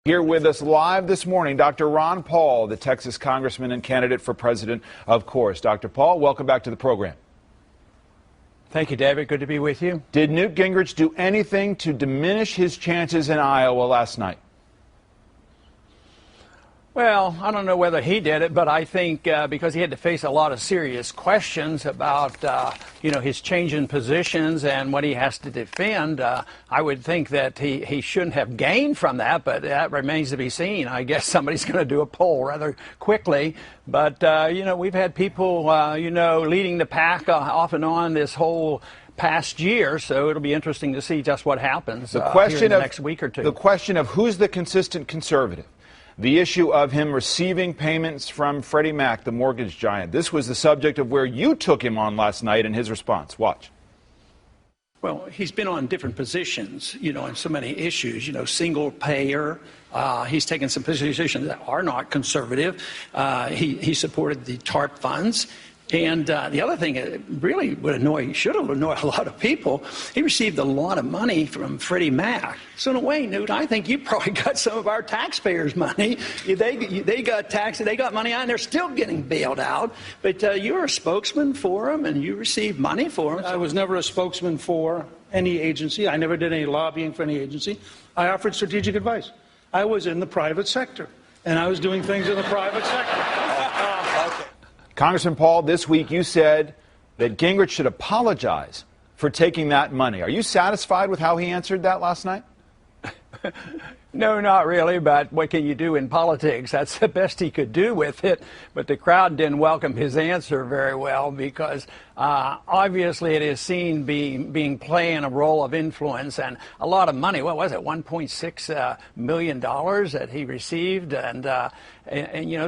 Here with us live this morning, Dr. Ron Paul, the Texas congressman and candidate for president, of course. Dr. Paul, welcome back to the program. Thank you, David. Good to be with you. Did Newt Gingrich do anything to diminish his chances in Iowa last night? Well, I don't know whether he did it, but I think because he had to face a lot of serious questions about, his change in positions and what he has to defend, I would think that he shouldn't have gained from that, but that remains to be seen. I guess somebody's going to do a poll rather quickly. But, we've had people, leading the pack off and on this whole past year, so it'll be interesting to see just what happens here in the next week or two. The question of who's the consistent conservative. The issue of him receiving payments from Freddie Mac, the mortgage giant. This was the subject of where you took him on last night and his response. Watch. Well, he's been on different positions, in so many issues, single payer. He's taken some positions that are not conservative. He supported the TARP funds. And the other thing that really should have annoyed a lot of people, he received a lot of money from Freddie Mac. So in a way, Newt, I think you probably got some of our taxpayers' money. They got money out, and they're still getting bailed out. But you're a spokesman for them, and you received money for them. I was never a spokesman for any agency. I never did any lobbying for any agency. I offered strategic advice. I was in the private sector, and I was doing things in the private sector. Congressman Paul, this week you said that Gingrich should apologize for taking that money. Are you satisfied with how he answered that last night? No, not really, but what can you do in politics? That's the best he could do with it. But the crowd didn't welcome his answer very well because obviously it is seen being playing a role of influence and a lot of money. What was it, $1.6 million that he received? And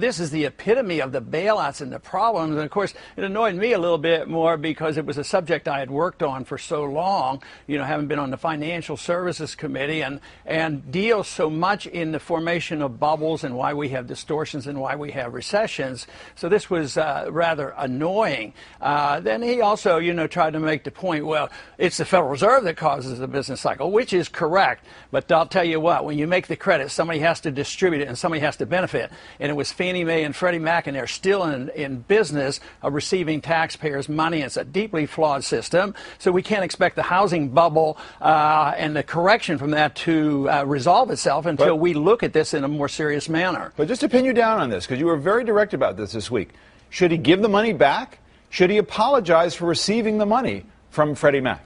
this is the epitome of the bailouts and the problems. And, of course, it annoyed me a little bit more because it was a subject I had worked on for so long, having been on the Financial Services Committee and deals so much in the formation of bubbles and why we have distortions and why we have recessions. So this was rather annoying. Then he also, tried to make the point, well, it's the Federal Reserve that causes the business cycle, which is correct. But I'll tell you what, when you make the credit, somebody has to distribute it and somebody has to benefit. And it was Fannie Mae and Freddie Mac, and they're still in business of receiving taxpayers' money. It's a deeply flawed system. So we can't expect the housing bubble and the correction from that to resolve itself until we look at this in a more serious manner. But just to pin you down on this, because you were very direct about this week, should he give the money back? Should he apologize for receiving the money from Freddie Mac?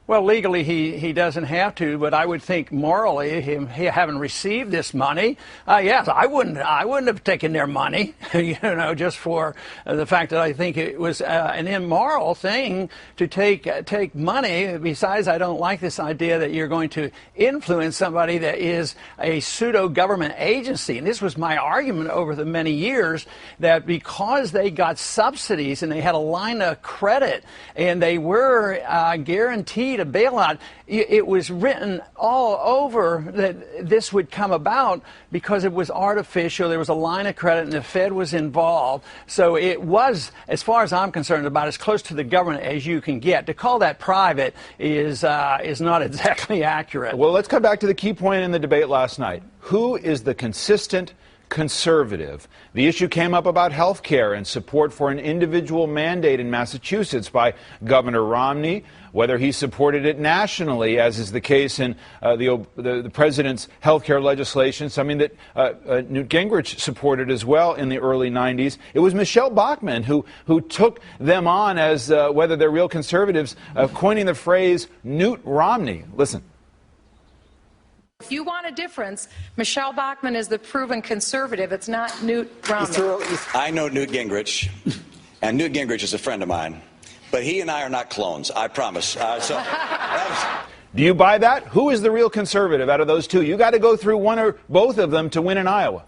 Well, legally, he doesn't have to, but I would think morally, he having received this money, yes, I wouldn't have taken their money, just for the fact that I think it was an immoral thing to take money. Besides, I don't like this idea that you're going to influence somebody that is a pseudo-government agency. And this was my argument over the many years, that because they got subsidies and they had a line of credit and they were guaranteed a bailout, it was written all over that this would come about because it was artificial. There was a line of credit and the Fed was involved. So it was, as far as I'm concerned, about as close to the government as you can get. To call that private is not exactly accurate. Well, let's come back to the key point in the debate last night. Who is the consistent conservative? The issue came up about health care and support for an individual mandate in Massachusetts by Governor Romney, whether he supported it nationally, as is the case in the president's health care legislation, something that Newt Gingrich supported as well in the early 90s. It was Michelle Bachmann who took them on as whether they're real conservatives, coining the phrase Newt Romney. Listen. If you want a difference, Michelle Bachmann is the proven conservative. It's not Newt Romney. I know Newt Gingrich, and Newt Gingrich is a friend of mine, but he and I are not clones, I promise. Do you buy that? Who is the real conservative out of those two? You got to go through one or both of them to win in Iowa.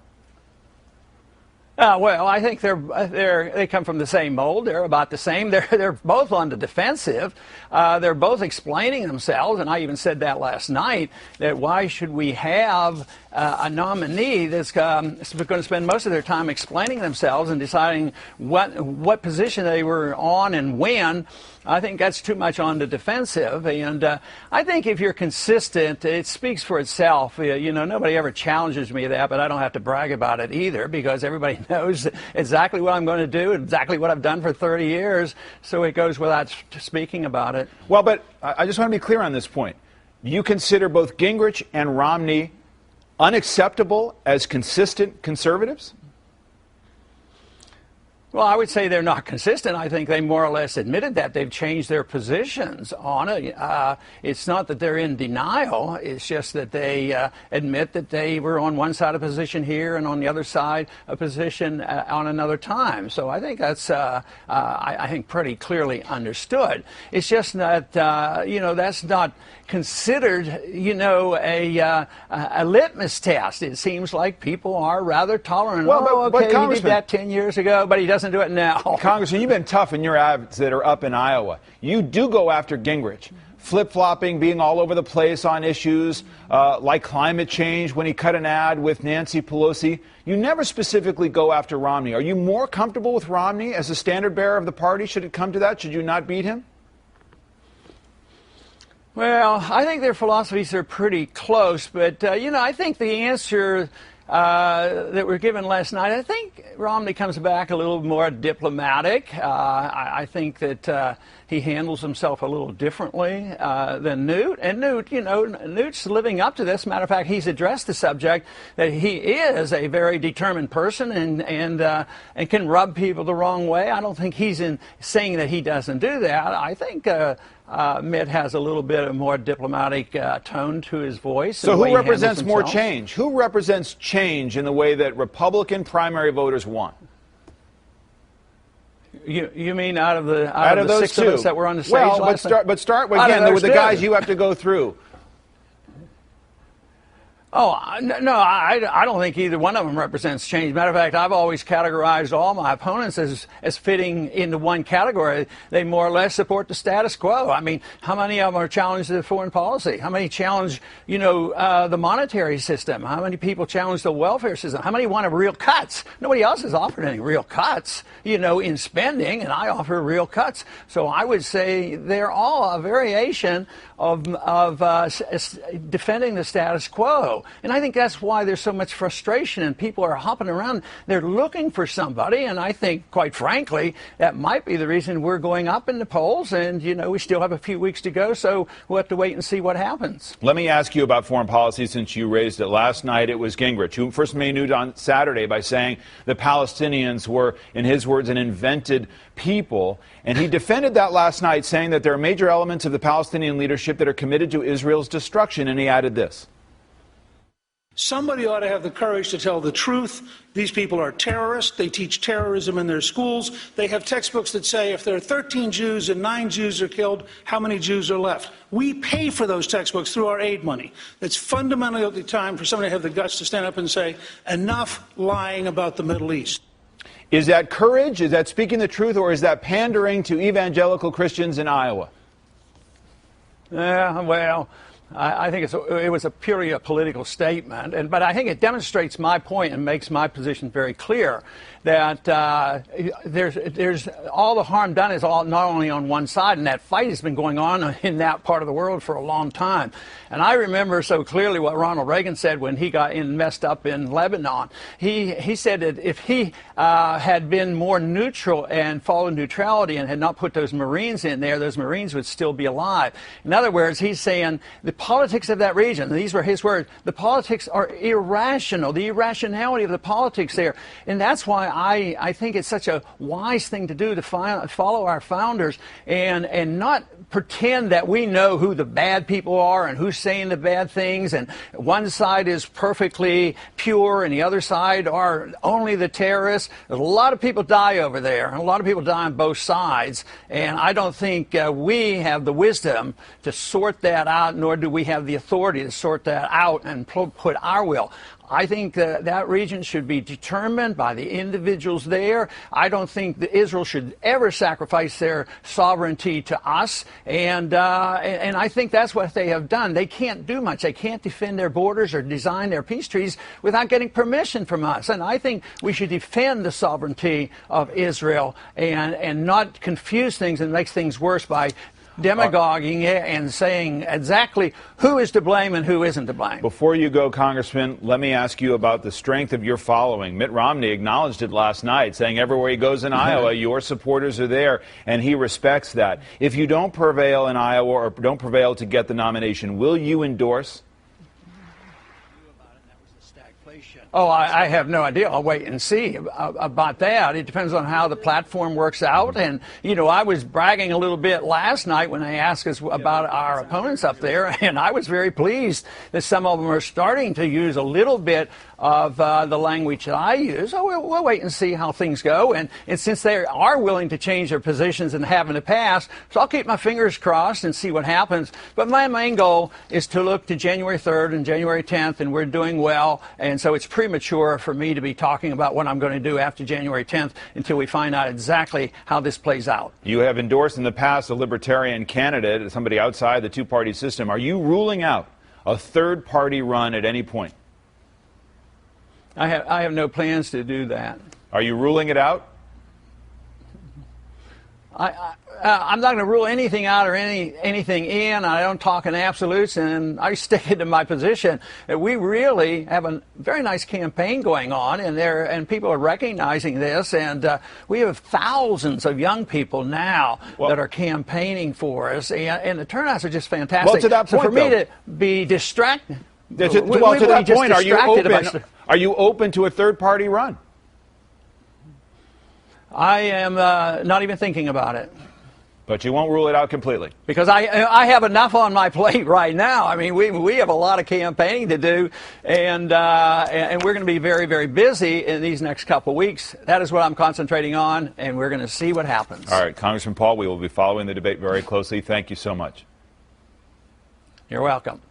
Well, I think they come from the same mold. They're about the same. They're both on the defensive. They're both explaining themselves, and I even said that last night, that why should we have a nominee that's going to spend most of their time explaining themselves and deciding what position they were on and when, I think that's too much on the defensive, and I think if you're consistent, it speaks for itself. You know, nobody ever challenges me that, but I don't have to brag about it either, because everybody knows exactly what I'm going to do, exactly what I've done for 30 years, so it goes without speaking about it. Well, but I just want to be clear on this point. Do you consider both Gingrich and Romney unacceptable as consistent conservatives? Well, I would say they're not consistent. I think they more or less admitted that. They've changed their positions on it. It's not that they're in denial. It's just that they admit that they were on one side of a position here and on the other side a position on another time. So I think that's, I think, pretty clearly understood. It's just that, you know, that's not considered, you know, a litmus test. It seems like people are rather tolerant. Well, but okay, he did that 10 years ago, but he doesn't do it now. Congressman, you've been tough in your ads that are up in Iowa. You do go after Gingrich, flip-flopping, being all over the place on issues like climate change when he cut an ad with Nancy Pelosi. You never specifically go after Romney. Are you more comfortable with Romney as a standard bearer of the party? Should it come to that? Should you not beat him? Well, I think their philosophies are pretty close, but, you know, I think the answer that were given last night, I think Romney comes back a little more diplomatic. I think that he handles himself a little differently than Newt. And Newt, you know, Newt's living up to this. Matter of fact, he's addressed the subject that he is a very determined person and can rub people the wrong way. I don't think he's saying that he doesn't do that. I think Mitt has a little bit of more diplomatic tone to his voice. So who represents more change? Who represents change in the way that Republican primary voters want? You mean out of the those six two of us that were on the stage well, last night? but start again with the guys you have to go through. Oh, no, I don't think either one of them represents change. Matter of fact, I've always categorized all my opponents as fitting into one category. They more or less support the status quo. I mean, how many of them are challenged to foreign policy? How many challenge, you know, the monetary system? How many people challenge the welfare system? How many want real cuts? Nobody else has offered any real cuts, you know, in spending, and I offer real cuts. So I would say they're all a variation of defending the status quo. And I think that's why there's so much frustration and people are hopping around. They're looking for somebody, and I think, quite frankly, that might be the reason we're going up in the polls. And, you know, we still have a few weeks to go, so we'll have to wait and see what happens. Let me ask you about foreign policy since you raised it. Last night it was Gingrich who first made news on Saturday by saying the Palestinians were, in his words, an invented people. And he defended that last night, saying that there are major elements of the Palestinian leadership that are committed to Israel's destruction. And he added this. Somebody ought to have the courage to tell the truth. These people are terrorists. They teach terrorism in their schools. They have textbooks that say if there are 13 Jews and 9 Jews are killed, how many Jews are left? We pay for those textbooks through our aid money. It's fundamentally time for somebody to have the guts to stand up and say, enough lying about the Middle East. Is that courage? Is that speaking the truth? Or is that pandering to evangelical Christians in Iowa? Yeah, well, I think it was purely a political statement, but I think it demonstrates my point and makes my position very clear that there's all the harm done is all not only on one side, and that fight has been going on in that part of the world for a long time. And I remember so clearly what Ronald Reagan said when he got messed up in Lebanon. He said that if he had been more neutral and followed neutrality and had not put those Marines in there, those Marines would still be alive. In other words, he's saying the politics of that region, these were his words, the politics are irrational, the irrationality of the politics there. And that's why I think it's such a wise thing to do to follow our founders and not pretend that we know who the bad people are and who's saying the bad things, and one side is perfectly pure and the other side are only the terrorists. There's a lot of people die over there, and a lot of people die on both sides, and I don't think we have the wisdom to sort that out, nor do we have the authority to sort that out and put our will. I think that region should be determined by the individuals there. I don't think that Israel should ever sacrifice their sovereignty to us. And I think that's what they have done. They can't do much. They can't defend their borders or design their peace treaties without getting permission from us. And I think we should defend the sovereignty of Israel and not confuse things and make things worse by demagoguing it and saying exactly who is to blame and who isn't to blame. Before you go, Congressman, let me ask you about the strength of your following. Mitt Romney acknowledged it last night, saying everywhere he goes in Iowa, your supporters are there, and he respects that. If you don't prevail in Iowa or don't prevail to get the nomination, will you endorse? Oh, I have no idea. I'll wait and see about that. It depends on how the platform works out. And, you know, I was bragging a little bit last night when they asked us about our opponents up there, and I was very pleased that some of them are starting to use a little bit of the language that I use. So we'll wait and see how things go. And since they are willing to change their positions and have in the past, so I'll keep my fingers crossed and see what happens. But my main goal is to look to January 3rd and January 10th, and we're doing well. And so it's premature for me to be talking about what I'm going to do after January 10th until we find out exactly how this plays out. You have endorsed in the past a libertarian candidate, somebody outside the two-party system. Are you ruling out a third-party run at any point? I have no plans to do that. Are you ruling it out? I'm not going to rule anything out or anything in. I don't talk in absolutes, and I stick to my position. We really have a very nice campaign going on, and people are recognizing this. And we have thousands of young people now that are campaigning for us, and the turnouts are just fantastic. Well, to that point, so for me to be distracted. To that point, are you open to a third-party run? I am not even thinking about it. But you won't rule it out completely? Because I have enough on my plate right now. I mean, we have a lot of campaigning to do, and we're going to be very, very busy in these next couple of weeks. That is what I'm concentrating on, and we're going to see what happens. All right, Congressman Paul, we will be following the debate very closely. Thank you so much. You're welcome.